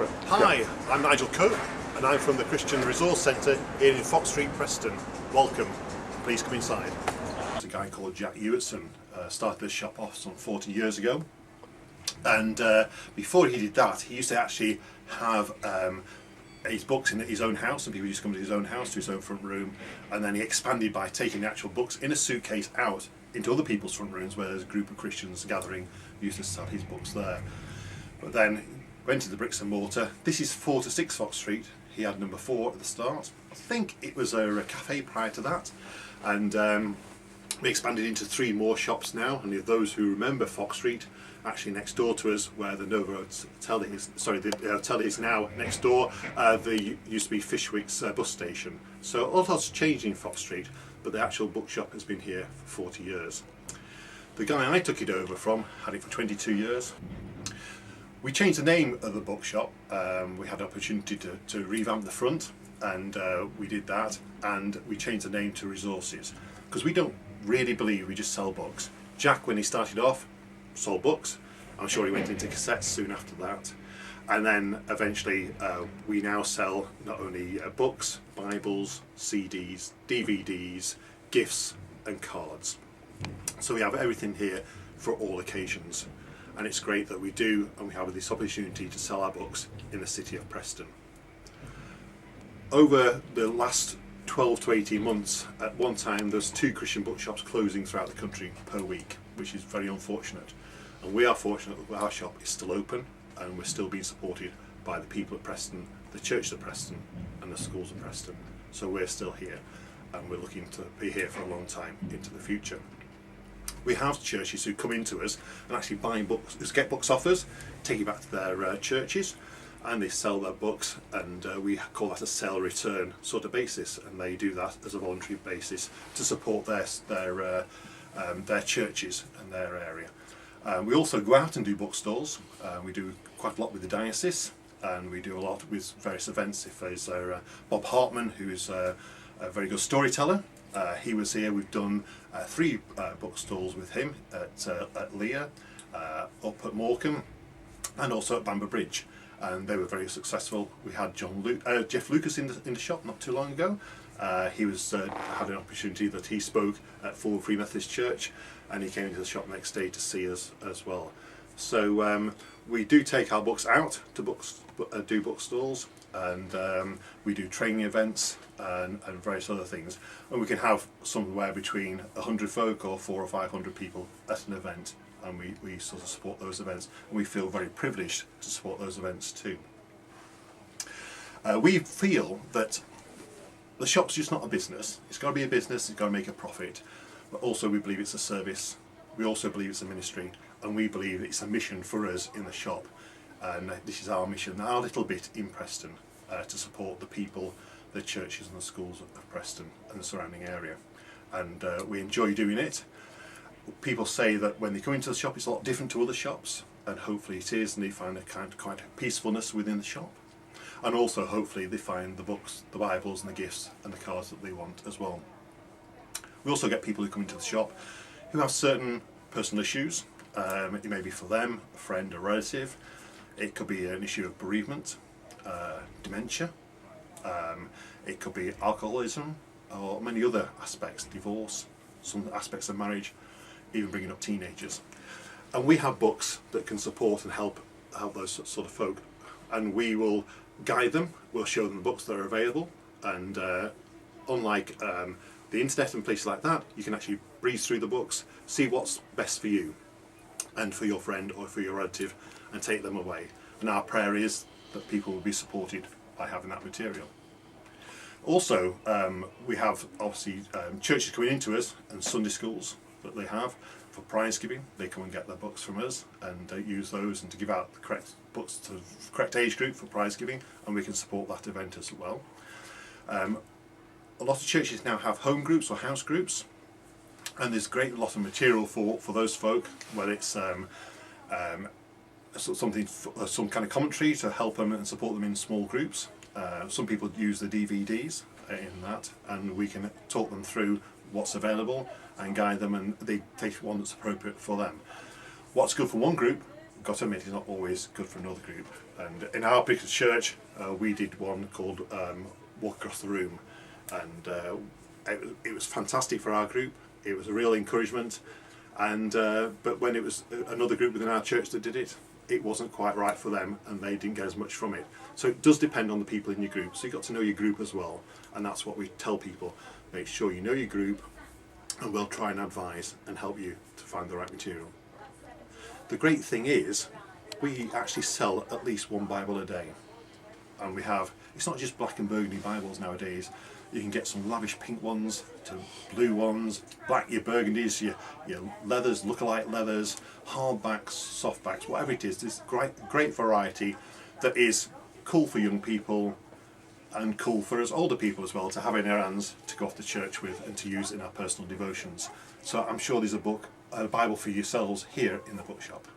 camera. Hi, I'm Nigel Cope and I'm from the Christian Resource Centre here in Fox Street, Preston. Welcome. Please come inside. There's a guy called Jack Hewitson started this shop off some 40 years ago, and before he did that he used to actually have his books in his own house, and people used to come to his own house, to his own front room, and then he expanded by taking the actual books in a suitcase out into other people's front rooms where there's a group of Christians gathering, used to sell his books there. But then went to the bricks and mortar. This is 4 to 6 Fox Street. He had number 4 at the start. I think it was a cafe prior to that, and we expanded into 3 more shops now. And those who remember Fox Street, actually next door to us, where the Nova Hotel is, the hotel is now next door, there used to be Fishwick's bus station. So a lot's changed in Fox Street, but the actual bookshop has been here for 40 years. The guy I took it over from had it for 22 years. We changed the name of the bookshop. We had an opportunity to revamp the front, and we did that, and we changed the name to Resources, because we don't really believe we just sell books. Jack, when he started off, sold books. I'm sure he went into cassettes soon after that, and then eventually we now sell not only books, Bibles, CDs, DVDs, gifts and cards. So we have everything here for all occasions, and it's great that we do, and we have this opportunity to sell our books in the city of Preston. Over the last 12 to 18 months, at one time there's 2 Christian bookshops closing throughout the country per week, which is very unfortunate. And we are fortunate that our shop is still open, and we're still being supported by the people of Preston, the Church of Preston and the schools of Preston. So we're still here, and we're looking to be here for a long time into the future. We have churches who come into us and actually buy books, get books off us, take it back to their churches, and they sell their books, and we call that a sale return sort of basis, and they do that as a voluntary basis to support their churches and their area. We also go out and do bookstores. We do quite a lot with the diocese, and we do a lot with various events. If there's Bob Hartman, who's a very good storyteller, he was here. We've done 3 bookstalls with him at Leah, up at Morecambe, and also at Bamber Bridge, and they were very successful. We had Jeff Lucas in the shop not too long ago. He was had an opportunity that he spoke at Fulham Free Methodist Church, and he came into the shop next day to see us as well. So we do take our books out to do bookstalls, and we do training events and various other things, and we can have somewhere between 100 folk or 400 or 500 people at an event, and we sort of support those events, and we feel very privileged to support those events too. We feel that the shop's just not a business. It's got to be a business, it's got to make a profit, but also we believe it's a service. We also believe it's a ministry, and we believe it's a mission for us in the shop, and this is our mission, our little bit in Preston, to support the people, the churches and the schools of Preston and the surrounding area, and we enjoy doing it. People say that when they come into the shop it's a lot different to other shops, and hopefully it is, and they find a quite a peacefulness within the shop, and also hopefully they find the books, the Bibles and the gifts and the cards that they want as well. We also get people who come into the shop who have certain personal issues. It may be for them, a friend, a relative. It could be an issue of bereavement, dementia. It could be alcoholism, or many other aspects, divorce, some aspects of marriage, even bringing up teenagers. And we have books that can support and help those sort of folk, and we will guide them. We'll show them the books that are available, and unlike the internet and places like that, you can actually breeze through the books, see what's best for you and for your friend or for your relative, and take them away. And our prayer is that people will be supported by having that material. Also, we have obviously churches coming into us, and Sunday schools that they have for prize giving. They come and get their books from us and use those, and to give out the correct books to the correct age group for prize giving, and we can support that event as well. A lot of churches now have home groups or house groups, and there's a great lot of material for those folk, whether it's some kind of commentary to help them and support them in small groups. Some people use the DVDs in that, and we can talk them through what's available and guide them, and they take one that's appropriate for them. What's good for one group got to admit, it's not always good for another group. And in our particular church, we did one called Walk Across the Room, and it was fantastic for our group. It was a real encouragement, and but when it was another group within our church that did it, it wasn't quite right for them, and they didn't get as much from it. So it does depend on the people in your group. So you've got to know your group as well, and that's what we tell people. Make sure you know your group, and we'll try and advise and help you to find the right material. The great thing is, we actually sell at least one Bible a day. And we have, it's not just black and burgundy Bibles nowadays. You can get some lavish pink ones to blue ones, black, your burgundies, your leathers, lookalike leathers, hardbacks, softbacks, whatever it is. There's great variety that is cool for young people and cool for us older people as well to have in our hands to go off to church with and to use in our personal devotions. So I'm sure there's a Bible for yourselves here in the bookshop.